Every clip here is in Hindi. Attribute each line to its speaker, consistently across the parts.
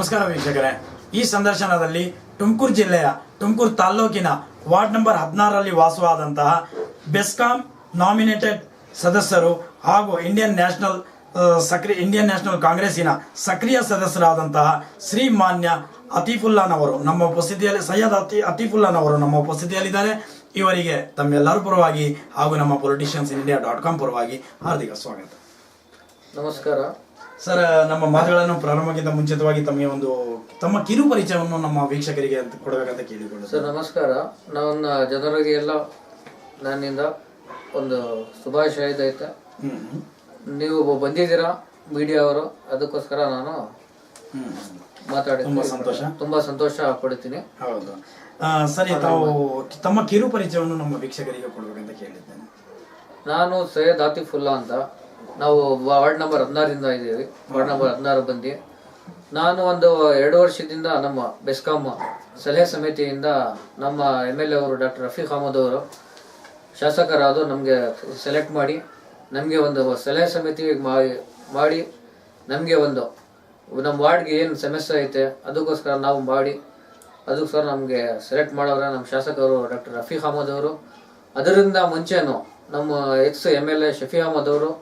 Speaker 1: ನಮಸ್ಕಾರ ವೀಕ್ಷಕರೇ, ಈ ಸಂದರ್ಶನದಲ್ಲಿ ತುಮಕೂರು ಜಿಲ್ಲೆಯ ತುಮಕೂರು ತಾಲ್ಲೂಕಿನ ವಾರ್ಡ್ ನಂಬರ್ 16ರಲ್ಲಿ ವಾಸವಾದಂತಹ ಬೆಸ್ಕಾಂ ನಾಮಿನೇಟೆಡ್ ಸದಸ್ಯರು ಹಾಗೂ ಇಂಡಿಯನ್ ನ್ಯಾಷನಲ್ ಕಾಂಗ್ರೆಸ್ಸಿನ ಸಕ್ರಿಯ ಸದಸ್ಯರಾದಂತಹ ಶ್ರೀ ಮಾನ್ಯ ಅತೀಫುಲ್ಲಾನವರು ನಮ್ಮ ಉಪಸ್ಥಿತಿಯಲ್ಲಿ ಸೈಯದ್ ಅತೀಫುಲ್ಲಾನವರು ನಮ್ಮ ಉಪಸ್ಥಿತಿಯಲ್ಲಿದ್ದಾರೆ. ಇವರಿಗೆ ತಮ್ಮೆಲ್ಲರ ಪರವಾಗಿ ಹಾಗೂ ನಮ್ಮ politiciansindia.com ಪರವಾಗಿ ಹಾರ್ದಿಕ ಸ್ವಾಗತ.
Speaker 2: ನಮಸ್ಕಾರ
Speaker 1: ಸರ್, ನಮ್ಮ ಮಾತುಗಳನ್ನು ಪ್ರಾರಂಭಕ್ಕಿಂತ ಮುಂಚಿತವಾಗಿ ತಮ್ಮ ಕಿರು ಪರಿಚಯವನ್ನು ನಮ್ಮ ವೀಕ್ಷಕರಿಗೆ ಕೊಡಬೇಕಂತ ಕೇಳಿಕೊಳ್ಳಿ.
Speaker 2: ಸರ್ ನಮಸ್ಕಾರ. ನನ್ನ ಜನರಿಗೆ ಎಲ್ಲ ನನ್ನಿಂದ ಒಂದು ಶುಭಾಶಯ ಐತೆ. ನೀವು ಬಂದಿದ್ದೀರಾ ಮೀಡಿಯಾ ಅವರು, ಅದಕ್ಕೋಸ್ಕರ ನಾನು ಮಾತಾಡಿದ್ದೀನಿ. ತುಂಬಾ ಸಂತೋಷ ಪಡ್ತೀನಿ.
Speaker 1: ಹೌದು ಸರಿ, ತಾವು ತಮ್ಮ ಕಿರು ಪರಿಚಯವನ್ನು ನಮ್ಮ ವೀಕ್ಷಕರಿಗೆ ಕೊಡಬೇಕಂತ ಕೇಳಿದ್ದೇನೆ.
Speaker 2: ನಾನು ಸೈಯದ್ ಆತಿಫುಲ್ಲಾ ಅಂತ. ನಾವು ವಾರ್ಡ್ ನಂಬರ್ 16ರಿಂದ ಇದ್ದೀವಿ. ವಾರ್ಡ್ ನಂಬರ್ 16 ಬಂದು ನಾನು ಒಂದು 2 ವರ್ಷದಿಂದ ನಮ್ಮ ಬೆಸ್ಕಾಂ ಸಲಹೆ ಸಮಿತಿಯಿಂದ ನಮ್ಮ MLA ಅವರು ಡಾಕ್ಟರ್ ರಫೀಕ್ ಅಹಮದ್ ಅವರು ಶಾಸಕರಾದ ನಮಗೆ ಸೆಲೆಕ್ಟ್ ಮಾಡಿ ನಮಗೆ ಒಂದು ಸಲಹೆ ಸಮಿತಿ ಮಾಡಿ ನಮಗೆ ಒಂದು ನಮ್ಮ ವಾರ್ಡ್ಗೆ ಏನು ಸಮಸ್ಯೆ ಐತೆ ಅದಕ್ಕೋಸ್ಕರ ನಾವು ಮಾಡಿ ಅದಕ್ಕೋಸ್ಕರ ನಮಗೆ ಸೆಲೆಕ್ಟ್ ಮಾಡೋರೆ ನಮ್ಮ ಶಾಸಕರು ಡಾಕ್ಟರ್ ರಫೀಕ್ ಅಹಮದ್ ಅವರು. ಅದರಿಂದ ಮುಂಚೆನೂ ನಮ್ಮ ಎಕ್ಸ್ MLA ಶಫಿ ಅಹಮದ್ ಅವರು,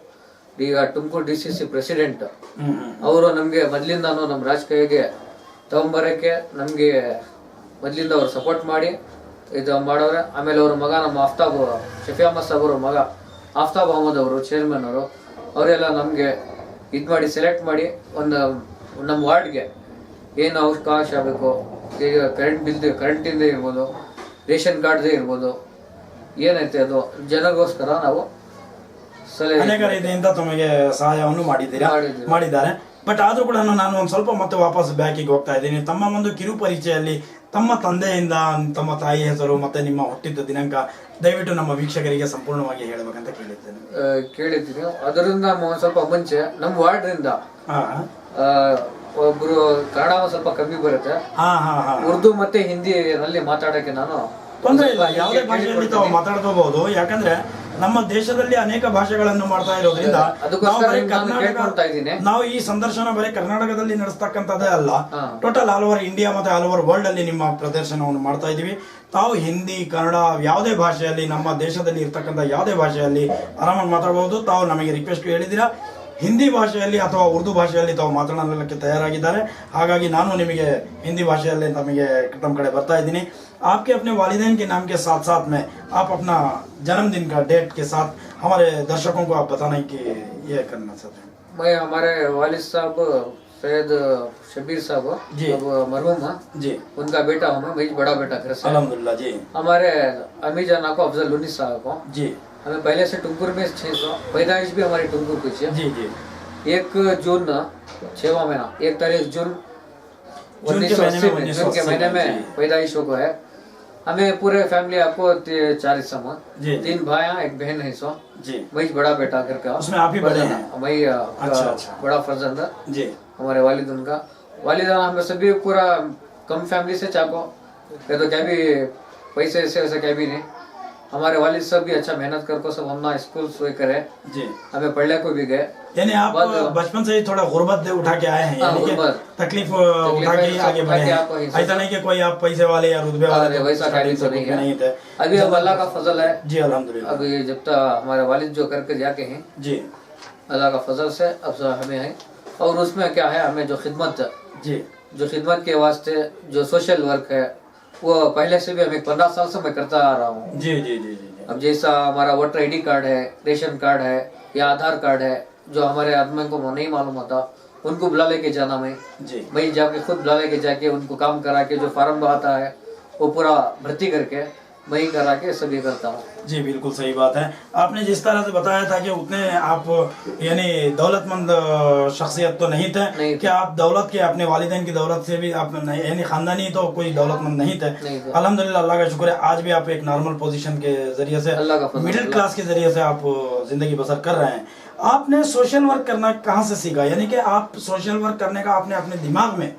Speaker 2: ಈಗ ತುಮಕೂರು DCC ಪ್ರೆಸಿಡೆಂಟ್ ಅವರು ನಮಗೆ ಮೊದಲಿಂದಾನು ನಮ್ಮ ರಾಜಕೀಯಕ್ಕೆ ತಗೊಂಬರಕ್ಕೆ ನಮಗೆ ಮೊದಲಿಂದ ಅವರು ಸಪೋರ್ಟ್ ಮಾಡಿ ಇದು ಮಾಡೋರೆ. ಆಮೇಲೆ ಅವ್ರ ಮಗ ನಮ್ಮ ಆಫ್ತಾಬ್ ಶಫಿ ಅಹಮದ್ ಸಾಬ್ ಅವ್ರ ಮಗ ಆಫ್ತಾಬ್ ಅಹಮದ್ ಅವರು ಚೇರ್ಮನ್ ಅವರೆಲ್ಲ ನಮಗೆ ಇದು ಮಾಡಿ ಸೆಲೆಕ್ಟ್ ಮಾಡಿ ಒಂದು ನಮ್ಮ ವಾರ್ಡ್ಗೆ ಏನು ಅವಕಾಶ ಬೇಕು, ಈಗ ಕರೆಂಟಿಂದ ಇರ್ಬೋದು, ರೇಷನ್ ಕಾರ್ಡ್ದೇ ಇರ್ಬೋದು, ಏನೈತೆ ಅದು ಜನಗೋಸ್ಕರ ನಾವು
Speaker 1: ಅನೇಕ ರೀತಿಯಿಂದ ತಮಗೆ ಸಹಾಯವನ್ನು ಮಾಡಿದ್ದಾರೆ. ಬಟ್ ಆದ್ರೂ ಕೂಡ ನಾನು ಒಂದು ಸ್ವಲ್ಪ ಮತ್ತೆ ವಾಪಸ್ ಬ್ಯಾಕಿಗೆ ಹೋಗ್ತಾ ಇದ್ದೀನಿ. ತಮ್ಮ ಒಂದು ಕಿರು ಪರಿಚಯಲ್ಲಿ ತಮ್ಮ ತಂದೆಯಿಂದ ತಮ್ಮ ತಾಯಿ ಹೆಸರು ಮತ್ತೆ ನಿಮ್ಮ ಹುಟ್ಟಿದ ದಿನಾಂಕ ದಯವಿಟ್ಟು ನಮ್ಮ ವೀಕ್ಷಕರಿಗೆ ಸಂಪೂರ್ಣವಾಗಿ ಹೇಳಬೇಕಂತ ಕೇಳಿದ್ದೀನಿ.
Speaker 2: ಅದರಿಂದ ಸ್ವಲ್ಪ ಮುಂಚೆ ನಮ್ಮ ವಾರ್ಡ್ರಿಂದ ಒಬ್ರು ಕನ್ನಡ ಸ್ವಲ್ಪ ಕಮ್ಮಿ ಬರುತ್ತೆ, ಉರ್ದು ಮತ್ತೆ ಹಿಂದಿನಲ್ಲಿ ಮಾತಾಡಕ್ಕೆ ನಾನು
Speaker 1: ತೊಂದರೆ ಇಲ್ಲ, ಯಾವುದೇ ಭಾಷೆಯಲ್ಲಿ ತಾವು ಮಾತಾಡ್ಕೋಬಹುದು. ಯಾಕಂದ್ರೆ ನಮ್ಮ ದೇಶದಲ್ಲಿ ಅನೇಕ ಭಾಷೆಗಳನ್ನು ಮಾಡ್ತಾ ಇರೋದ್ರಿಂದ ನಾವು ಈ ಸಂದರ್ಶನ ಬರೀ ಕರ್ನಾಟಕದಲ್ಲಿ ನಡೆಸ್ತಕ್ಕಂಥದ್ದೇ ಅಲ್ಲ, ಟೋಟಲ್ ಆಲ್ ಓವರ್ ಇಂಡಿಯಾ ಮತ್ತೆ ಆಲ್ ಓವರ್ ವರ್ಲ್ಡ್ ಅಲ್ಲಿ ನಿಮ್ಮ ಪ್ರದರ್ಶನವನ್ನು ಮಾಡ್ತಾ ಇದೀವಿ. ತಾವು ಹಿಂದಿ, ಕನ್ನಡ ಯಾವುದೇ ಭಾಷೆಯಲ್ಲಿ, ನಮ್ಮ ದೇಶದಲ್ಲಿ ಇರ್ತಕ್ಕಂಥ ಯಾವುದೇ ಭಾಷೆಯಲ್ಲಿ ಆರಾಮಾಗಿ ಮಾತಾಡಬಹುದು. ತಾವು ನಮಗೆ ರಿಕ್ವೆಸ್ಟ್ ಹೇಳಿದ್ದೀರಾ ಹಿಂದಿ ಭಾಷೆಯಲ್ಲಿ ಅಥವಾ ಉರ್ದು ಭಾಷೆಯಲ್ಲಿ ತಾವು ಮಾತನಾಡಲಿಕ್ಕೆ ತಯಾರಾಗಿದ್ದಾರೆ. ಹಾಗಾಗಿ ನಾನು ನಿಮಗೆ ಹಿಂದಿ ಭಾಷೆಯಲ್ಲಿ ತಮಗೆ ನಮ್ಮ ಕಡೆ ಬರ್ತಾ ಇದ್ದೀನಿ. आपके अपने वालिदैन के नाम के साथ साथ में आप अपना जन्मदिन का डेट के साथ हमारे दर्शकों को आप बताने की ये करना चाहते हैं.
Speaker 2: मैं हमारे वालिद साहब सैयद शबीर साहब मरहूम
Speaker 1: जी,
Speaker 2: उनका बेटा हूँ मैं, बड़ा बेटा घर से
Speaker 1: अल्हम्दुलिल्लाह जी.
Speaker 2: हमारे अम्मी जाना को अफजल उन्नीस साहब को
Speaker 1: जी,
Speaker 2: हमें पहले से टुमकुर में 600 पैदाइश भी हमारी टुमकुर कुछ है
Speaker 1: जी जी.
Speaker 2: 1 जून 6वां महीना 1 तारीख जून 1980 के महीने में पैदाइश को है. हमें पूरे फैमिली आपको 4 हिस्सा में 3 भाई 1 बहन है. सो
Speaker 1: जी,
Speaker 2: वही बड़ा बेटा घर का,
Speaker 1: उसमें आप ही बड़े हैं.
Speaker 2: वही
Speaker 1: अच्छा.
Speaker 2: बड़ा फर्जंद
Speaker 1: जी.
Speaker 2: हमारे वालिद उनका वालिदा हमें सभी पूरा कम फैमिली से चाको तो क्या भी पैसे ऐसे क्या भी नहीं. हमारे वालिद सब भी अच्छा मेहनत करके सब हम स्कूल से करे
Speaker 1: जी,
Speaker 2: हमें पढ़ने को भी गए.
Speaker 1: यानी आप बचपन से ही थोड़ा गुर्बत उठा के आए हैं, यानी कि तकलीफ उठा के आगे बढ़े हैं. ऐसा नहीं कि कोई आप पैसे वाले या रुतबे वाले
Speaker 2: वैसा तो नहीं थे. अभी अब अल्लाह का फजल है
Speaker 1: जी, अल्हम्दुलिल्लाह.
Speaker 2: अभी जब तक हमारे वालिद जो करके जाके हैं
Speaker 1: जी,
Speaker 2: अल्लाह का फजल से अब हमें है. और उसमें क्या है, हमें जो खिदमत के वास्ते जो सोशल वर्क है वो पहले से भी हमें 15 साल से मैं करता आ रहा हूँ.
Speaker 1: जी जी जी जी.
Speaker 2: अब जैसा हमारा वोटर ID कार्ड है, रेशन कार्ड है या आधार कार्ड है, जो हमारे आदमी को नहीं मालूम होता उनको बुला लेके जाना, मैं जाके खुद बुला लेके जाके उनको काम करा के जो फार्म आता है वो पूरा भर्ती करके मैं ही करा के सभी करता हूँ.
Speaker 1: जी बिल्कुल सही बात है. आपने जिस तरह से बताया था कि उतने आप यानी दौलतमंद शख्सियत तो नहीं थे कि आप दौलत के अपने वालिदैन की दौलत से भी आप यानी खानदानी तो कोई दौलतमंद नहीं थे. अल्हम्दुलिल्लाह, अल्लाह का शुक्र है आज भी आप एक नॉर्मल पोजीशन के जरिए से, मिडिल क्लास के जरिए से आप जिंदगी बसर कर रहे हैं. आपने सोशल वर्क करना कहाँ से सीखा, यानी कि आप सोशल वर्क करने का आपने अपने दिमाग में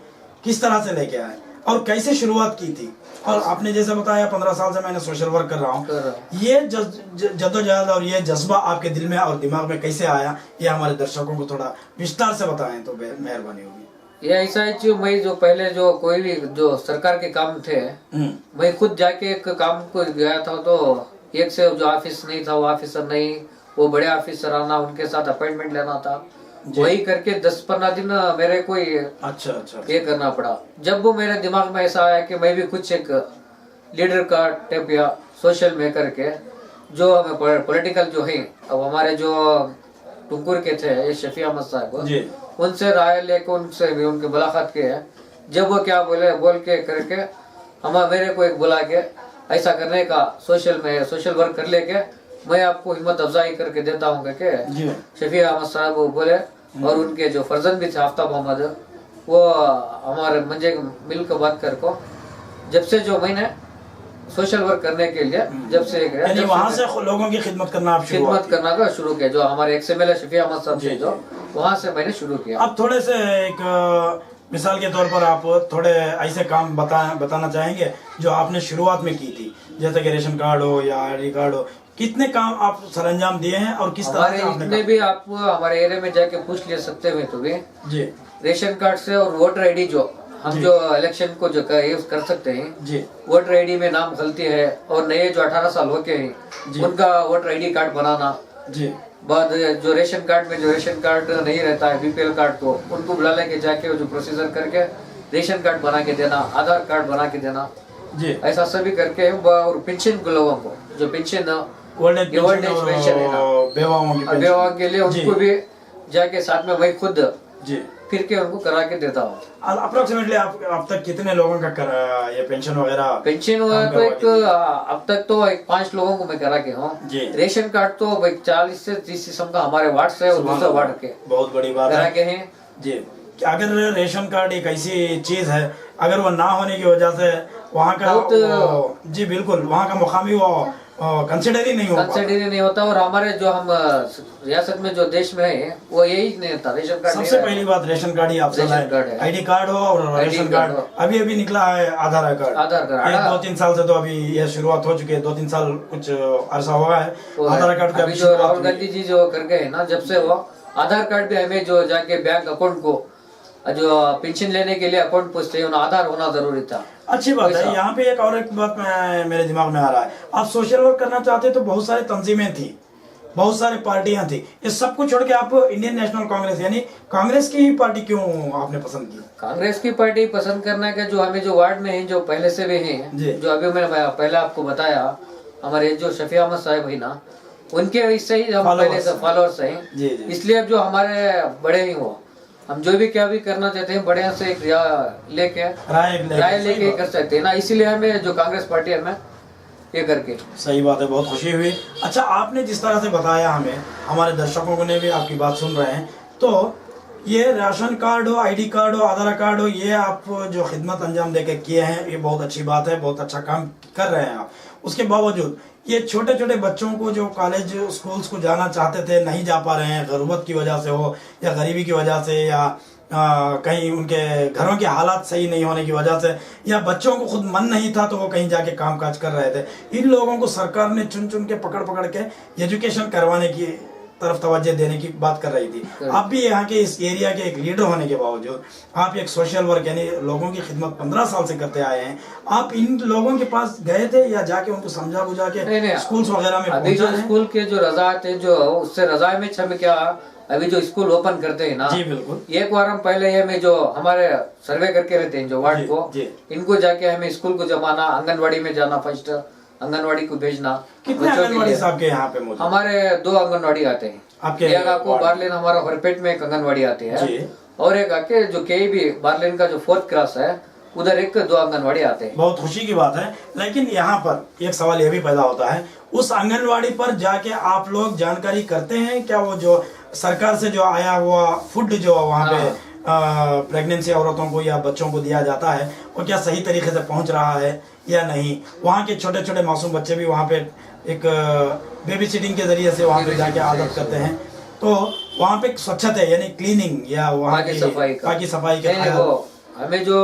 Speaker 1: किस तरह से लेके आए और कैसे शुरुआत की थी? और आपने जैसे बताया 15 साल से मैंने सोशल वर्क कर रहा हूँ. ये जद्दोजहद और ये जज्बा आपके दिल में और दिमाग में कैसे आया, ये हमारे दर्शकों को थोड़ा विस्तार से बताएं तो मेहरबानी होगी.
Speaker 2: ये ऐसा है जो मैं जो पहले जो कोई भी जो सरकार के काम थे, मैं खुद जाके एक काम को गया था, तो एक से जो ऑफिस नहीं था वो ऑफिसर नहीं, वो बड़े ऑफिसर आना, उनके साथ अपॉइंटमेंट लेना था, वही करके 10-15 दिन मेरे को
Speaker 1: अच्छा
Speaker 2: ये करना पड़ा। जब वो मेरे दिमाग में ऐसा आया कि मैं भी कुछ एक लीडर का टाइप या सोशल मेकर के जो हमें पॉलिटिकल जो है, अब हमारे जो टुंकुर के थे ये शफी अहमद साहब, उनसे राय लेके उनसे भी उनके मुलाकात के है, जब वो क्या बोले बोल के करके मेरे को एक बुला के ऐसा करने का सोशल वर्क कर लेके मैं आपको हिम्मत अफजाई करके देता हूँ करके शफी अहमद साहब वो बोले। और उनके जो फर्जन भी थे आफ्ताब अहमद, वो हमारे मंजे मिल कर बात कर को जब से जो मैंने सोशल वर्क करने के लिए जब से गया,
Speaker 1: वहाँ से लोगों की खिदमत करना
Speaker 2: का शुरू किया, जो हमारे एक्सएमएल शफी अहमद साहब से जो वहाँ से मैंने शुरू किया।
Speaker 1: अब थोड़े से एक मिसाल के तौर पर आप थोड़े ऐसे काम बताना चाहेंगे जो आपने शुरुआत में की थी, जैसे कि रेशन कार्ड हो या आईडी कार्ड हो, कितने काम आप सरंजाम दिए हैं और किस तरह से आपने
Speaker 2: इतने भी आप हमारे एरिया में जाके पूछ ले सकते हैं। तो भी
Speaker 1: जी
Speaker 2: रेशन कार्ड से और वोटर आईडी जो हम जो इलेक्शन को जो यूज कर सकते हैं
Speaker 1: जी,
Speaker 2: वोटर आईडी में नाम गलती है और नए जो 18 साल हो के हैं उनका वोटर आईडी कार्ड बनाना
Speaker 1: जी,
Speaker 2: बाद जो रेशन कार्ड में जो रेशन कार्ड नहीं रहता है बीपीएल कार्ड को उनको बुला लेके जाके जो प्रोसीजर करके रेशन कार्ड बना के देना, आधार कार्ड बना के देना
Speaker 1: जी,
Speaker 2: ऐसा सभी करके। और पेंशन लोगों को जो पेंशन
Speaker 1: ओल्ड एज पेंशन है ना,
Speaker 2: बेवा के लिए उनको भी जाके साथ में वही खुद
Speaker 1: जी
Speaker 2: फिर के उनको करा के देता हूँ।
Speaker 1: अप्रोक्सीमेटली आप तक कितने लोगों का ये पेंशन वगैरह
Speaker 2: तो एक अब तक तो 5 लोगों को मैं करा के हूँ। रेशन कार्ड तो 40 से 30 किस्म का हमारे वार्ड से और दूसरे वार्ड के
Speaker 1: बहुत बड़ी बात
Speaker 2: करा के हैं
Speaker 1: जी। अगर रेशन कार्ड एक ऐसी चीज है, अगर वो ना होने की वजह से वहाँ का जी बिल्कुल वहाँ का मुकामी वो कंसिडर ही नहीं
Speaker 2: होता। और हमारे जो हम रियासत में जो देश में है वो यही नहीं था, रेशन कार्ड।
Speaker 1: सबसे पहली बात रेशन कार्ड ही आपसे आईडी कार्ड हो और रेशन कार्ड। अभी निकला है आधार कार्ड 2-3 साल से, तो अभी ये शुरुआत हो चुकी है, 2-3 साल कुछ अरसा हुआ है आधार कार्ड का।
Speaker 2: जो राहुल गांधी जी जो कर गए ना, जब से वो आधार कार्ड भी हमें जो जाके बैंक अकाउंट को जो पेंशन लेने के लिए अकाउंट पूछते हैं आधार होना जरूरी था।
Speaker 1: अच्छी बात है। यहाँ पे एक और एक बात मेरे दिमाग में आ रहा है, आप सोशल वर्क करना चाहते तो बहुत सारी तंजीमें थी, बहुत सारी पार्टियां थी, ये सब कुछ छोड़ के आप इंडियन नेशनल कांग्रेस यानी कांग्रेस की ही पार्टी क्यों आपने पसंद की?
Speaker 2: कांग्रेस की पार्टी पसंद करने का जो हमें जो वार्ड में है जो पहले से भी है, जो अभी मैंने पहले आपको बताया, हमारे जो शफी अहमद साहब है ना, उनके इससे ही हम पहले से फॉलोअर्स हैं। इसलिए जो हमारे बड़े ही हो, हम जो भी क्या भी करना चाहते हैं बड़े से एक राय लेके कर सकते हैं ना, इसीलिए हमें जो कांग्रेस पार्टी हमें ये करके।
Speaker 1: सही बात है, बहुत खुशी हुई। अच्छा, आपने जिस तरह से बताया हमें, हमारे दर्शकों को ने भी आपकी बात सुन रहे हैं, तो ये राशन कार्ड हो, आईडी कार्ड हो, आधार कार्ड हो, ये आप जो खिदमत अंजाम देके किए हैं, ये बहुत अच्छी बात है, बहुत अच्छा काम कर रहे हैं आप। उसके बावजूद ये छोटे छोटे बच्चों को जो कॉलेज स्कूल्स को जाना चाहते थे नहीं जा पा रहे हैं, गुर्बत की वजह से हो या गरीबी की वजह से या कहीं उनके घरों के हालात सही नहीं होने की वजह से या बच्चों को खुद मन नहीं था तो वो कहीं जाके काम काज कर रहे थे, इन लोगों को सरकार ने चुन चुन के पकड़ के एजुकेशन करवाने की तरफ तवज्जो देने की बात कर रही थी। आप भी यहाँ के इस एरिया के एक लीडर होने के बावजूद आप एक सोशल वर्क यानी लोगों की खिदमत 15 साल से करते आए हैं, आप इन लोगों के पास गए थे या जाके उनको समझा बुझा के स्कूल्स वगैरह में?
Speaker 2: अभी जो स्कूल के जो रजा थे जो उससे रजा में छम क्या अभी जो स्कूल ओपन करते हैं ना,
Speaker 1: जी बिल्कुल,
Speaker 2: एक बार हम पहले ये में जो हमारे सर्वे करके रहते हैं जो वार्ड को, इनको जाके हमें स्कूल को जमाना, आंगनबाड़ी में जाना, फर्स्ट आंगनवाड़ी को भेजना।
Speaker 1: कितने आंगनवाड़ी आपके यहाँ पे मौजूद?
Speaker 2: हमारे 2 आंगनवाड़ी आते हैं आपके। एक आपको बारलेन हमारा हरपेट में एक आंगनवाड़ी आती है और एक आके जो के भी बारलेन का जो 4th क्लास है उधर 1-2 आंगनवाड़ी आते हैं।
Speaker 1: बहुत खुशी की बात है। लेकिन यहाँ पर एक सवाल ये भी पैदा होता है, उस आंगनवाड़ी पर जाके आप लोग जानकारी करते हैं क्या? वो जो सरकार से जो आया हुआ फूड जो वहाँ पे प्रेगनेंसी औरतों को या बच्चों को दिया जाता है वो क्या सही तरीके से पहुंच रहा है या नहीं? वहाँ के छोटे छोटे मासूम बच्चे भी वहाँ पे एक बेबी सिटिंग के जरिए से वहाँ पे जाके आदत करते हैं, तो वहाँ पे स्वच्छता यानी क्लीनिंग या वहाँ की सफाई के
Speaker 2: हमें जो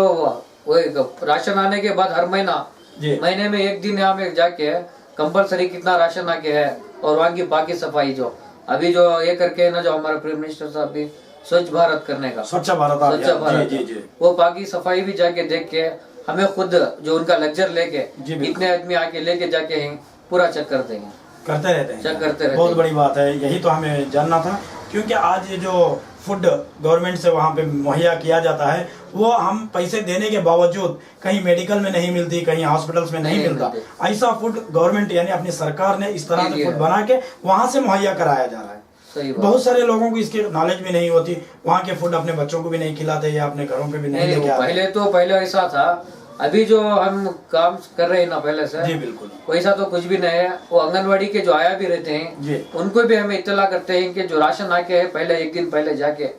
Speaker 2: वो राशन आने के बाद हर महीने में 1 दिन यहाँ में जाके कंपलसरी कितना राशन आके है और वहाँ की बाकी सफाई जो अभी जो ये करके ना जो हमारे प्राइम मिनिस्टर साहब भी स्वच्छ भारत करने का,
Speaker 1: स्वच्छ भारत
Speaker 2: स्वच्छ
Speaker 1: अभियान,
Speaker 2: भारत,
Speaker 1: जी जी जी,
Speaker 2: वो बाकी सफाई भी जाके देख के हमें खुद जो उनका लेक्चर लेके
Speaker 1: जी, बिल्कुल।
Speaker 2: इतने आदमी आके लेके जाके हैं पूरा चेक करते हैं,
Speaker 1: करते रहते हैं,
Speaker 2: चेक करते रहते
Speaker 1: बहुत
Speaker 2: हैं।
Speaker 1: बड़ी बात है, यही तो हमें जानना था। क्योंकि आज ये जो फूड गवर्नमेंट से वहाँ पे मुहैया किया जाता है, वो हम पैसे देने के बावजूद कहीं मेडिकल में नहीं मिलती, कहीं हॉस्पिटल्स में नहीं
Speaker 2: नहीं
Speaker 1: मिलता।
Speaker 2: मिलती।
Speaker 1: ऐसा फूड गवर्नमेंट यानी अपनी सरकार ने इस तरह से
Speaker 2: ये
Speaker 1: फूड
Speaker 2: है।
Speaker 1: बना के वहाँ से मुहैया कराया जा रहा है।
Speaker 2: सही बात।
Speaker 1: बहुत सारे लोगों को इसकी नॉलेज भी नहीं होती, वहाँ के फूड अपने बच्चों को भी नहीं खिलाते या अपने घरों पे भी नहीं
Speaker 2: नहीं,
Speaker 1: लेके
Speaker 2: वो
Speaker 1: आते।
Speaker 2: पहले ऐसा था, अभी जो हम काम कर रहे हैं ना पहले से,
Speaker 1: जी बिल्कुल,
Speaker 2: वैसा तो कुछ भी नहीं है। वो आंगनवाड़ी के जो आया भी रहते हैं
Speaker 1: जी,
Speaker 2: उनको भी हमें इत्तला करते हैं कि जो राशन आके है पहले एक दिन पहले जाके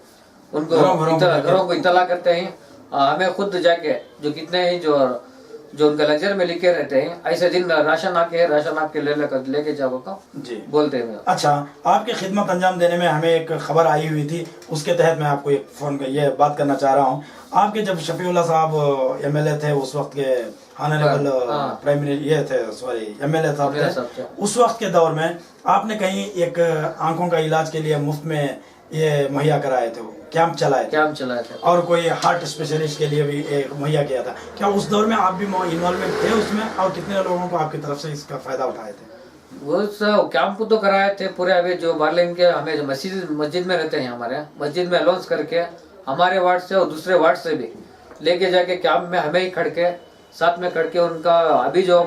Speaker 2: उनको घरों को इत्तला करते हैं। हमें खुद जाके जो कितने हैं जो उनका लेक्चर में लिखे रहते हैं, ऐसे दिन राशन आके लेके जाओ का
Speaker 1: जी
Speaker 2: बोलते हैं।
Speaker 1: अच्छा, आपकी खिदमत अंजाम देने में हमें एक खबर आई हुई थी, उसके तहत मैं आपको एक फोन कर ये बात करना चाह रहा हूँ। आपके जब शफीउल्लाह साहब एमएलए थे, उस वक्त के ऑनरेबल प्राइम मिनिस्टर ये थे, सॉरी एमएलए साहब थे, उस वक्त के दौर में आपने कहीं एक आंखों का इलाज के लिए मुफ्त में ये मुहैया कराए थे, कैंप चलाए थे, और कोई हार्ट स्पेशलिस्ट के लिए भी एक मुहैया किया था। क्या उस दौर में आप भी इन्वॉल्वमेंट थे उसमें, और कितने लोगों को आपकी तरफ से इसका फायदा उठाए थे?
Speaker 2: वो सब कैंप तो कराए थे पूरे। अभी जो बार्लिन के हमें जो मस्जिद में रहते हैं, हमारे मस्जिद में अनाउंस करके हमारे वार्ड से और दूसरे वार्ड से भी लेके जाके कैंप में हमें ही खड़के साथ में खड़के उनका अभी जो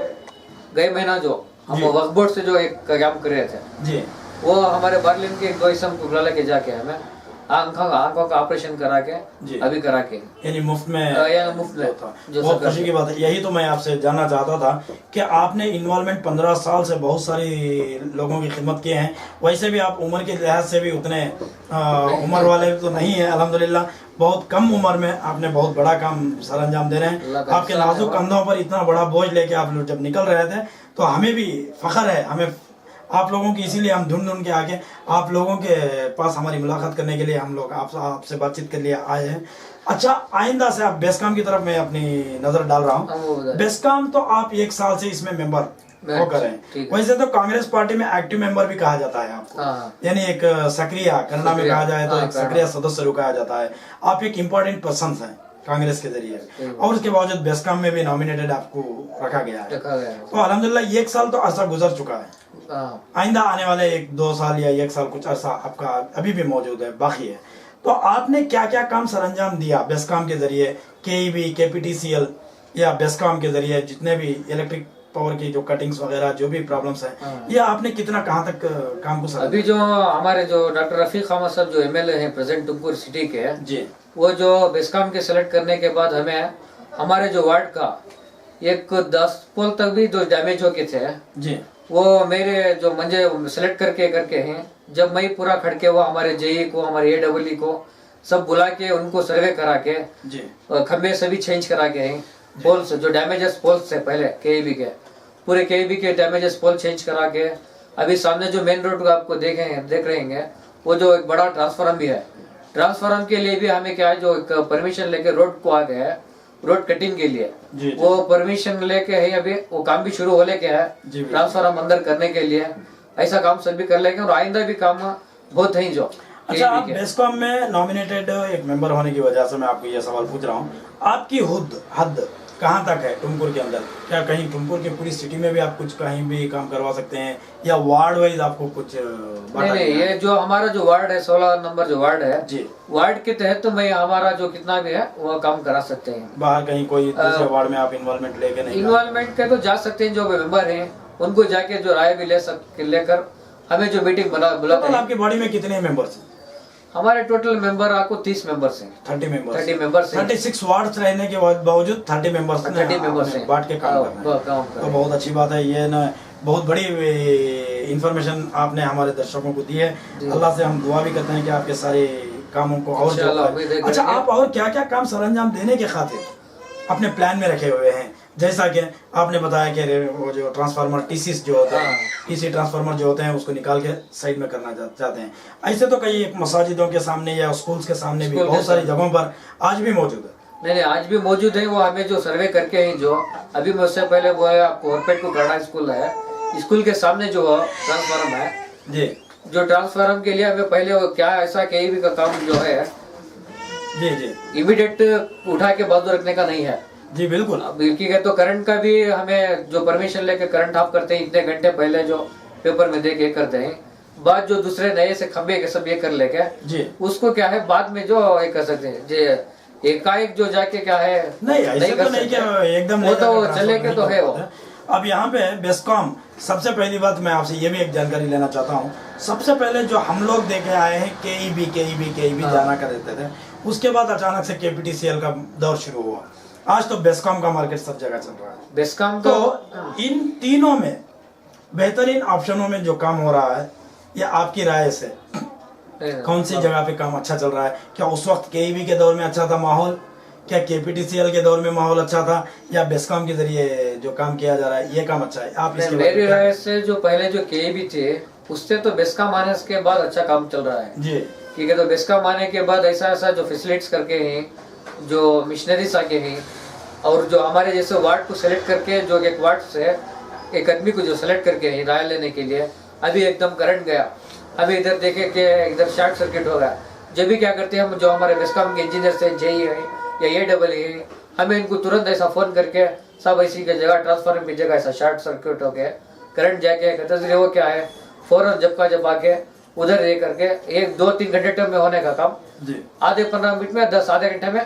Speaker 2: गए महीना जो हम वक्फ बोर्ड से जो एक कैंप कर रहे थे
Speaker 1: जी,
Speaker 2: वो हमारे बार्लिन के एक दो इसम को बुला लेके जाके हमें आंखों का ऑपरेशन करा के अभी करा के
Speaker 1: यानी मुफ्त में
Speaker 2: था।
Speaker 1: बहुत खुशी की बात है। यही तो मैं आपसे जानना चाहता था कि आपने इन्वॉल्वमेंट 15 साल से बहुत सारी लोगों की खिदमत की है। वैसे भी आप उम्र के लिहाज से भी उतने उम्र वाले तो नहीं है, अल्हम्दुलिल्लाह बहुत कम उम्र में आपने बहुत बड़ा काम सर अंजाम दे रहे हैं। आपके नाजुक कंधों पर इतना बड़ा बोझ लेके आप लोग जब निकल रहे थे तो हमें भी फख्र है, हमें आप लोगों की, इसीलिए हम ढूंढ के आके आप लोगों के पास हमारी मुलाकात करने के लिए हम लोग आपसे बातचीत के लिए आए हैं। अच्छा, आइंदा से आप बेस्कॉम की तरफ मैं अपनी नजर डाल रहा हूँ। बेस्कॉम तो आप 1 साल से इसमें मेंबर होकर हैं। वैसे तो कांग्रेस पार्टी में एक्टिव मेंबर भी कहा जाता है आपको, यानी एक सक्रिय, कन्नड़ा में कहा जाए तो एक सक्रिय सदस्य कहा जाता है। आप एक इम्पोर्टेंट पर्सन हैं कांग्रेस के जरिए, और उसके बावजूद बेस्कॉम में भी नॉमिनेटेड आपको रखा गया है। तो अल्हम्दुलिल्लाह 1 साल तो अरसा गुजर चुका है। आइंदा आने वाले 1-2 साल या 1 साल कुछ अरसा आपका अभी भी मौजूद है, बाकी है। तो आपने क्या क्या काम सरअंजाम दिया बेस्कॉम के जरिए, केईबी, केपीटीसीएल या बेस्कॉम के जरिए, जितने भी इलेक्ट्रिक पावर की जो कटिंग्स वगैरह जो भी प्रॉब्लम्स है, ये आपने कितना कहाँ तक काम को सर?
Speaker 2: अभी जो हमारे जो डॉक्टर रफीक अहमद साहब जो एमएलए हैं प्रेजेंट तुमकुर सिटी के
Speaker 1: जी,
Speaker 2: वो जो बेस्कॉम के सेलेक्ट करने के बाद हमें हमारे जो वार्ड का एक 10 पोल तक भी जो डैमेज हो के थे
Speaker 1: जी,
Speaker 2: वो मेरे जो मंजे सेलेक्ट करके हैं। जब मैं पूरा खड़के हुआ हमारे जेई को, हमारे एडब्ल्यू को सब बुला के उनको सर्वे करा के
Speaker 1: जी,
Speaker 2: खंबे सभी चेंज करा के हैं। पोल्स जो डैमेजेस पोल्स है पहले केईबी के, पूरे केईबी के डैमेजेस पोल चेंज करा के अभी सामने जो मेन रोड को आपको देख रहे हैं वो जो एक बड़ा ट्रांसफार्मर भी है, ट्रांसफार्मर के लिए भी हमें क्या है जो एक परमिशन लेके रोड को आ गया है, रोड कटिंग के लिए
Speaker 1: जी,
Speaker 2: वो परमिशन लेके है। अभी वो काम भी शुरू होने के है, ट्रांसफार्मर अंदर करने के लिए ऐसा काम सभी कर लेंगे और आइंदा भी काम बहुत है जो।
Speaker 1: अच्छा, आप बेस्कॉम में नॉमिनेटेड एक मेंबर होने की वजह से मैं आपको ये सवाल पूछ रहा हूँ, आपकी हद कहाँ तक है टुमकुर के अंदर? क्या कहीं टुमकुर की पूरी सिटी में भी आप कुछ कहीं भी काम करवा सकते हैं, या वार्ड वाइज आपको कुछ?
Speaker 2: नहीं, ये जो हमारा जो वार्ड है 16 नंबर जो वार्ड है
Speaker 1: जी,
Speaker 2: वार्ड के तहत तो मैं हमारा जो कितना भी है वो काम करा सकते हैं।
Speaker 1: बाहर कहीं कोई दूसरे वार्ड में आप इन्वॉल्वमेंट लेके नहीं?
Speaker 2: इन्वॉल्वमेंट के तो जा सकते हैं, जो मेंबर हैं उनको जाके जो राय भी लेकर हमें जो मीटिंग बुलाते हैं।
Speaker 1: आपकी बॉडी में कितने मेंबर्स हैं?
Speaker 2: हमारे टोटल मेंबर आपको 30 मेंबर्स हैं।
Speaker 1: 30
Speaker 2: मेंबर्स
Speaker 1: 36 वार्ड रहने के बावजूद 30 मेंबर्स बांट के काम कर रहे हैं। तो बहुत अच्छी बात है, ये ना बहुत बड़ी इंफॉर्मेशन आपने हमारे दर्शकों को दी है। अल्लाह से हम दुआ भी करते हैं कि आपके सारे कामों को और अच्छा, आप और क्या क्या काम सरअंजाम देने के खातिर अपने प्लान में रखे हुए हैं? जैसा कि आपने बताया कि वो जो ट्रांसफार्मर टीसीस जो होते हैं, टीसी ट्रांसफार्मर जो होते हैं उसको निकाल के साइड में करना चाहते हैं। ऐसे तो कई मसाजिदों के सामने या स्कूल्स के सामने भी बहुत सारी जगहों पर आज भी मौजूद है।
Speaker 2: नहीं, आज भी मौजूद है। वो हमें जो सर्वे करके हैं जो अभी मुझसे पहले वो है आपको ओरपेट को करना स्कूल है, स्कूल के सामने जो ट्रांसफार्मर है
Speaker 1: जी,
Speaker 2: जो ट्रांसफार्मर के लिए हमें पहले वो क्या ऐसा केईबी का काम जो है
Speaker 1: जी जी
Speaker 2: इमीडिएट उठा के बाजू रखने का नहीं है
Speaker 1: जी बिल्कुल।
Speaker 2: अब है तो करंट का भी हमें जो परमिशन लेके करंट ऑफ करते हैं इतने घंटे पहले जो पेपर में दे के करते हैं, बाद जो दूसरे नए से खंबे के सब ये कर लेके
Speaker 1: जी
Speaker 2: उसको क्या है बाद में जो ये कर सकते हैं जे एकाएक जो जाके क्या है
Speaker 1: नहीं ऐसे तो नहीं क्या एकदम
Speaker 2: वो तो
Speaker 1: नहीं
Speaker 2: चले के तो है वो।
Speaker 1: अब यहाँ पे बेस्कॉम, सबसे पहली बात मैं आपसे ये भी एक जानकारी लेना चाहता हूँ। सबसे पहले जो हम लोग देखे आए हैं केईबी जाना कर देते थे, उसके बाद अचानक से केपीटीसीएल का दौर शुरू हुआ। आज तो बेस्कॉम का मार्केट सब जगह चल रहा है।
Speaker 2: बेस्कॉम
Speaker 1: तो इन तीनों में बेहतरीन ऑप्शनों में जो काम हो रहा है, या आपकी राय से कौन सी जगह पे काम अच्छा चल रहा है? क्या उस वक्त केईबी के दौर में अच्छा था माहौल, क्या केपीटीसीएल के दौर में माहौल अच्छा था, या बेस्कॉम के जरिए जो काम किया जा रहा है ये काम अच्छा है? आप इसके
Speaker 2: मेरी राय से जो पहले जो केईबी थे उससे तो बेस्कॉम आने के बाद अच्छा काम चल रहा है
Speaker 1: जी।
Speaker 2: ठीक है। तो बेस्कॉम आने के बाद ऐसा ऐसा जो फैसिलिटीज करके हैं, जो मिशनरीज आके हैं, और जो हमारे जैसे वार्ड को सेलेक्ट करके जो एक वार्ड से एक आदमी को जो सेलेक्ट करके हैं राय लेने के लिए, अभी एकदम करंट गया, अभी इधर देखे कि इधर शॉर्ट सर्किट हो गया। जब भी क्या करते हैं हम जो हमारे बेस्कॉम के इंजीनियर से जेई है या AEE हमें इनको तुरंत ऐसा फोन करके सब ऐसी की जगह ट्रांसफार्मर की जगह ऐसा शॉर्ट सर्किट हो गया, करंट जाके कहते वो क्या है फौरन जब आके उधर ये करके 1-2-3 घंटे में होने का काम
Speaker 1: जी
Speaker 2: आधे 15 मिनट में 10 आधे घंटे में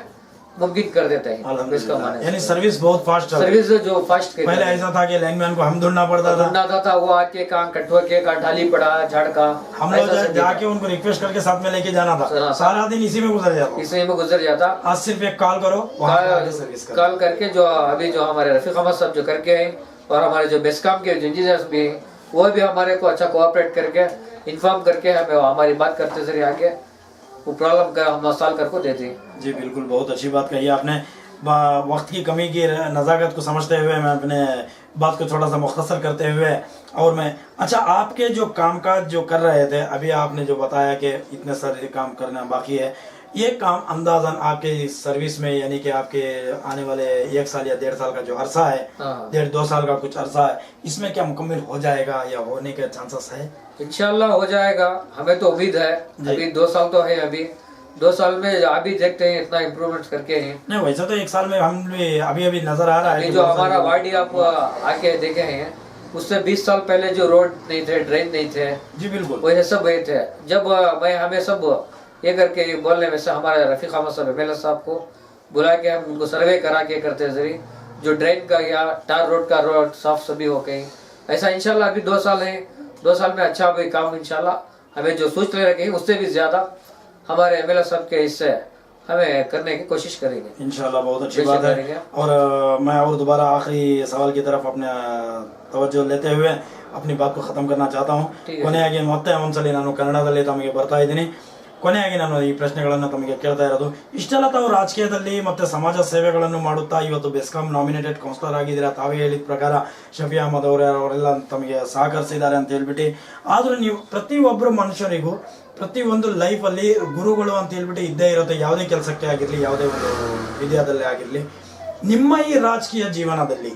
Speaker 2: मुमकिन कर देते हैं।
Speaker 1: यानी सर्विस बहुत फास्ट चल रही है।
Speaker 2: सर्विस जो फास्ट
Speaker 1: पहले ऐसा था कि लाइनमैन को हम ढूंढना पड़ता था,
Speaker 2: वो आके कहाँ कटुआ के कहाँ ढाली पड़ा झाड़ का,
Speaker 1: हम लोग जाके उनको रिक्वेस्ट करके साथ में लेके जाना था, सारा दिन इसी में गुजर जाता।
Speaker 2: इसी में गुजर जाता।
Speaker 1: आज सिर्फ एक कॉल करो,
Speaker 2: कॉल करके जो अभी जो हमारे रफीक अहमद साहब जो करके हैं और हमारे जो बेस्कॉम के जो इंजीनियर्स भी हैं वो भी हमारे को अच्छा कोऑपरेट करके इन्फॉर्म करके हमें हमारी बात करते जरिए आगे वो प्रॉब्लम का हम सॉल्व करके देते हैं।
Speaker 1: जी बिल्कुल, बहुत अच्छी बात कही आपने। वक्त की कमी की नज़ाकत को समझते हुए मैं अपने बात को थोड़ा सा मुख्तसर करते हुए और मैं अच्छा आपके जो कामकाज जो कर रहे थे, अभी आपने जो बताया कि इतने सारे काम करना बाकी है, ये काम अंदाजन आपके सर्विस में यानी कि आपके आने वाले 1 साल या 1.5 साल का जो अरसा है, 1.5-2 साल का कुछ अरसा है, इसमें क्या मुकम्मल हो जाएगा या होने के चांसेस है?
Speaker 2: इंशाल्लाह हो जाएगा, हमें तो उम्मीद है। अभी 2 साल तो है, अभी 2 साल में अभी देखते हैं इतना इम्प्रूवमेंट करके हैं।
Speaker 1: नहीं वैसे तो 1 साल में हम भी अभी नजर आ रहा है।
Speaker 2: जो हमारा वार्ड आप आके देखे हैं उससे 20 साल पहले जो रोड नहीं थे, ड्रेन नहीं थे,
Speaker 1: जी बिल्कुल
Speaker 2: वैसे सब हुए थे। जब मैं हमें सब ये करके बोलने में से हमारे रफीक अहमद साहब MLA साहब को बुला के हम उनको सर्वे करा के करते जरिए जो ड्रेन का या टार रोड का रोड साफ सभी हो गई। ऐसा इंशाल्लाह अभी 2 साल है, 2 साल में अच्छा भी काम इंशाल्लाह हमें जो सोच ले रखे उससे भी ज्यादा हमारे MLA साहब के हिस्से हमें करने की कोशिश करेंगे इंशाल्लाह।
Speaker 1: बहुत अच्छी बात है। और मैं और दोबारा आखिरी सवाल की तरफ अपने तवज्जो लेते हुए अपनी बात को खत्म करना चाहता हूँ। ಕೊನೆಯಾಗಿ ಮತ್ತೆ ಒಂದ್ಸಲಿ ನಾನು ಕನ್ನಡದಲ್ಲಿ ತಮಗೆ ಬರ್ತಾ ಇದ್ದೀನಿ। ಕೊನೆಯಾಗಿ ನಾನು ಈ ಪ್ರಶ್ನೆಗಳನ್ನು ತಮಗೆ ಕೇಳ್ತಾ ಇರೋದು, ಇಷ್ಟೆಲ್ಲ ತಾವು ರಾಜಕೀಯದಲ್ಲಿ ಮತ್ತೆ ಸಮಾಜ ಸೇವೆಗಳನ್ನು ಮಾಡುತ್ತಾ ಇವತ್ತು ಬೆಸ್ಕಾಂ ನಾಮಿನೇಟೆಡ್ ಕೌನ್ಸಿಲರ್ ಆಗಿದ್ದೀರಾ, ತಾವೇ ಹೇಳಿದ ಪ್ರಕಾರ ಶಫಿ ಅಹಮದ್ ಅವರೆಲ್ಲ ತಮಗೆ ಸಹಕರಿಸಿದ್ದಾರೆ ಅಂತ ಹೇಳ್ಬಿಟ್ಟು, ಆದರೂ ನೀವು ಪ್ರತಿಯೊಬ್ಬರು ಮನುಷ್ಯರಿಗೂ ಪ್ರತಿಯೊಂದು ಲೈಫಲ್ಲಿ ಗುರುಗಳು ಅಂತ ಹೇಳ್ಬಿಟ್ಟು ಇದ್ದೇ ಇರುತ್ತೆ, ಯಾವುದೇ ಕೆಲಸಕ್ಕೆ ಆಗಿರಲಿ ಯಾವುದೇ ಒಂದು ವಿದ್ಯಾದಲ್ಲಿ ಆಗಿರಲಿ। ನಿಮ್ಮ ಈ ರಾಜಕೀಯ ಜೀವನದಲ್ಲಿ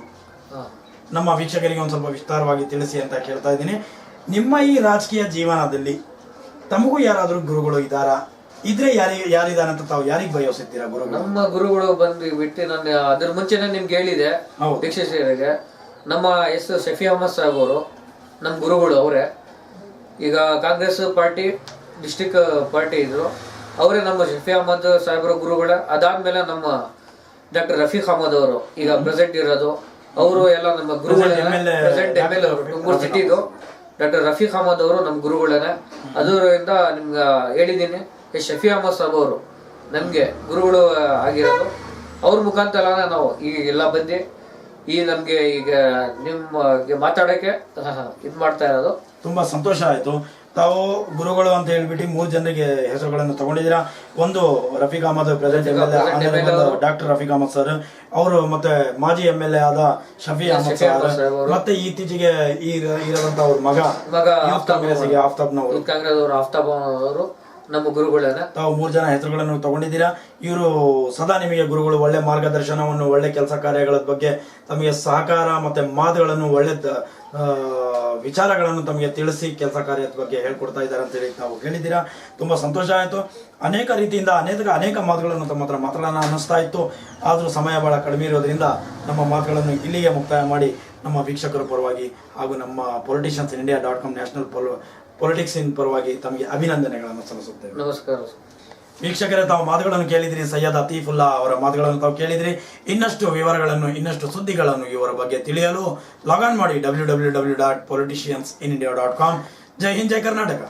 Speaker 1: ನಮ್ಮ ವೀಕ್ಷಕರಿಗೆ ಒಂದು ಸ್ವಲ್ಪ ವಿಸ್ತಾರವಾಗಿ ತಿಳಿಸಿ ಅಂತ ಕೇಳ್ತಾ ಇದ್ದೀನಿ। ನಿಮ್ಮ ಈ ರಾಜಕೀಯ ಜೀವನದಲ್ಲಿ ತಮಗೂ ಯಾರಾದರೂ ಗುರುಗಳು ಇದ್ದಾರಾ? ಇದ್ರೆ ಯಾರಿದ್ದಾರೆ ಅಂತ ತಾವು ಯಾರಿಗೆ ಬಯಸುತ್ತೀರಾ ಗುರುಗಳು?
Speaker 2: ನಮ್ಮ ಗುರುಗಳು ಬಂದು ಬಿಟ್ಟು ನಾನು ಅದ್ರ ಮುಂಚೆನೆ ನಿಮ್ಗೆ ಹೇಳಿದೆ ವೀಕ್ಷಕರಿಗೆ, ನಮ್ಮ ಶಫಿ ಅಹಮದ್ ಸಾಹೇಬ್ ಅವರು ನಮ್ಮ ಗುರುಗಳು ಅವರೇ। ಈಗ ಕಾಂಗ್ರೆಸ್ ಪಾರ್ಟಿ ಡಿಸ್ಟ್ರಿಕ್ಟ್ ಪಾರ್ಟಿ ಇದ್ರು, ಅವರೇ ನಮ್ಮ ಶಫಿ ಅಹಮದ್ ಸಾಹೇಬರ ಗುರುಗಳೇ। ಅದಾದ್ಮೇಲೆ ನಮ್ಮ ಡಾಕ್ಟರ್ ರಫೀಕ್ ಅಹಮದ್ ಅವರು ಈಗ ಪ್ರೆಸೆಂಟ್ ಇರೋದು, ಅವರು ಎಲ್ಲ ನಮ್ಮ ಗುರುಗಳೇ। ಪ್ರೆಸೆಂಟ್ MLA ಅವರು ತುಮಕೂರು ಸಿಟಿದು ಡಾಕ್ಟರ್ ರಫೀಕ್ ಅಹಮದ್ ಅವರು ನಮ್ಮ ಗುರುಗಳೇನೆ। ಅದರಿಂದ ನಿಮ್ಗೆ ಹೇಳಿದ್ದೀನಿ, ಶಫಿ ಅಹಮದ್ ಸಾಹೇಬ್ ಅವರು ನಮ್ಗೆ ಗುರುಗಳು ಆಗಿರೋದು, ಅವ್ರ ಮುಖಾಂತರ ನಾವು ಈಗ ಎಲ್ಲ ಬಂದು ಈ ನಮ್ಗೆ ಈಗ ನಿಮ್ಮ ಮಾತಾಡಕ್ಕೆ ಇದು ಮಾಡ್ತಾ ಇರೋದು
Speaker 1: ತುಂಬಾ ಸಂತೋಷ ಆಯ್ತು। ತಾವು ಗುರುಗಳು ಅಂತ ಹೇಳ್ಬಿಟ್ಟು 3 ಜನರಿಗೆ ಹೆಸರುಗಳನ್ನು ತಗೊಂಡಿದ್ದೀರಾ। ಒಂದು Rafeeq Ahmed present MLA doctor Rafeeq Ahmed sir ಅವರು, ಮತ್ತೆ ಮಾಜಿ MLA ಆದ ಶಫಿ ಅಹಮದ್ ಸರ್, ಮತ್ತೆ ಇತ್ತೀಚೆಗೆ ಇರೋದಂತ ಅವ್ರ ಮಗ ಆಫ್ತಾಬ್ ಅವರು
Speaker 2: ಕಾಂಗ್ರೆಸ್ ಅವರು ಆಫ್ತಾಬ್ ಅವರು ನಮ್ಮ ಗುರುಗಳನ್ನ
Speaker 1: ತಾವು 3 ಜನ ಹೆಸರುಗಳನ್ನು ತಗೊಂಡಿದ್ದೀರಾ. ಇವರು ಸದಾ ನಿಮಗೆ ಗುರುಗಳು, ಒಳ್ಳೆ ಮಾರ್ಗದರ್ಶನವನ್ನು, ಒಳ್ಳೆ ಕೆಲಸ ಕಾರ್ಯಗಳ ಬಗ್ಗೆ ತಮಗೆ ಸಹಕಾರ ಮತ್ತೆ ಮಾತುಗಳನ್ನು, ಒಳ್ಳೆ ವಿಚಾರಗಳನ್ನು ತಮಗೆ ತಿಳಿಸಿ ಕೆಲಸ ಕಾರ್ಯದ ಬಗ್ಗೆ ಹೇಳ್ಕೊಡ್ತಾ ಇದ್ದಾರೆ ಅಂತೇಳಿ ನಾವು ಕೇಳಿದ್ದೀರಾ. ತುಂಬಾ ಸಂತೋಷ ಆಯಿತು. ಅನೇಕ ರೀತಿಯಿಂದ ಅನೇಕ ಮಾತುಗಳನ್ನು ತಮ್ಮ ಹತ್ರ ಮಾತಾಡೋಣ ಅನ್ನಿಸ್ತಾ ಇತ್ತು. ಆದರೂ ಸಮಯ ಬಹಳ ಕಡಿಮೆ ಇರೋದ್ರಿಂದ ನಮ್ಮ ಮಾತುಗಳನ್ನು ಇಲ್ಲಿಗೆ ಮುಕ್ತಾಯ ಮಾಡಿ ನಮ್ಮ ವೀಕ್ಷಕರ ಪರವಾಗಿ ಹಾಗೂ ನಮ್ಮ politiciansindia.com ನ್ಯಾಷನಲ್ ಪೊಲಿಟಿಕ್ಸ್ ಇನ್ ಪರವಾಗಿ ತಮಗೆ ಅಭಿನಂದನೆಗಳನ್ನು ಸಲ್ಲಿಸುತ್ತೇವೆ.
Speaker 2: ನಮಸ್ಕಾರ.
Speaker 1: ವೀಕ್ಷಕರೇ, ತಾವು ಮಾತುಗಳನ್ನು ಕೇಳಿದ್ರಿ. ಸೈಯದ್ ಅತೀಫುಲ್ಲಾ ಅವರ ಮಾತುಗಳನ್ನು ತಾವು ಕೇಳಿದ್ರಿ. ಇನ್ನಷ್ಟು ವಿವರಗಳನ್ನು, ಇನ್ನಷ್ಟು ಸುದ್ದಿಗಳನ್ನು ಇವರ ಬಗ್ಗೆ ತಿಳಿಯಲು ಲಾಗ್ ಆನ್ ಮಾಡಿ www.politiciansindia.com. ಜೈ ಹಿಂದ್, ಜೈ ಕರ್ನಾಟಕ.